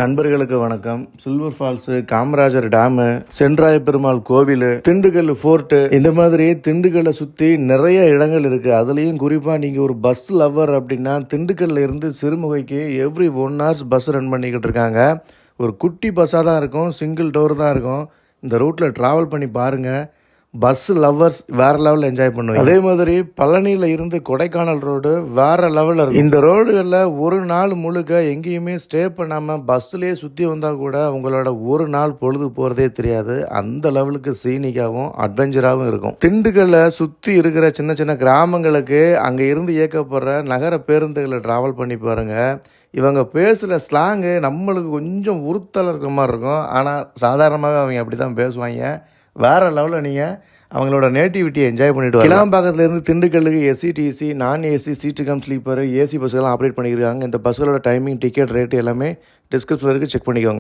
நண்பர்களுக்கு வணக்கம். Silver falls, Kamarajar dam, Chenraya Perumal கோவில், திண்டுக்கல் ஃபோர்ட்டு, இந்த மாதிரி திண்டுக்கல்லை சுற்றி நிறைய இடங்கள் இருக்குது. அதுலேயும் குறிப்பாக நீங்கள் ஒரு பஸ் லவ்வர் அப்படின்னா திண்டுக்கல்ல இருந்து சிறுமுகைக்கு எவ்ரி 1 hours பஸ் ரன் பண்ணிக்கிட்டு இருக்காங்க. ஒரு குட்டி பஸ்ஸாக தான் இருக்கும், சிங்கிள் டோர் தான் இருக்கும். இந்த ரூட்டில் ட்ராவல் பண்ணி பாருங்கள். பஸ் லவ்வர்ஸ் வேறு லெவலில் என்ஜாய் பண்ணுவாங்க. அதே மாதிரி பழனியில் இருந்து கொடைக்கானல் ரோடு வேறு லெவலில் இருக்கும். இந்த ரோடுகளில் ஒரு நாள் முழுக்க எங்கேயுமே ஸ்டே பண்ணாமல் பஸ்ஸுலேயே சுற்றி வந்தால் கூட உங்களோட ஒரு நாள் பொழுது போகிறதே தெரியாது. அந்த லெவலுக்கு சீனிக்காகவும் அட்வென்ச்சராகவும் இருக்கும். திண்டுக்கல்லை சுற்றி இருக்கிற சின்ன சின்ன கிராமங்களுக்கு அங்கே இருந்து இயக்கப்படுற நகர பேருந்துகளை ட்ராவல் பண்ணி பாருங்கள். இவங்க பேசுகிற ஸ்லாங்கு நம்மளுக்கு கொஞ்சம் உறுத்தல் இருக்கிற மாதிரி இருக்கும். ஆனால் சாதாரணமாகவே அவங்க அப்படி தான் பேசுவாங்க. வேறு லெவலில் நீங்கள் அவங்களோட நேட்டிவிட்டியை என்ஜாய் பண்ணிவிட்டு கிளாம்பாக்கத்துலேருந்து திண்டுக்கல்லுக்கு எஸ்சி, டிசி, நான் ஏசி, சீட்டு கம் ஸ்லீப்பர், ஏசி பஸ்ஸுகள்லாம் ஆப்ரேட் பண்ணியிருக்காங்க. இந்த பஸ்ஸுகளோட டைமிங், டிக்கெட் ரேட்டு எல்லாமே டிஸ்கிரிப்ஷனில் இருக்குது, செக் பண்ணிக்கோங்க.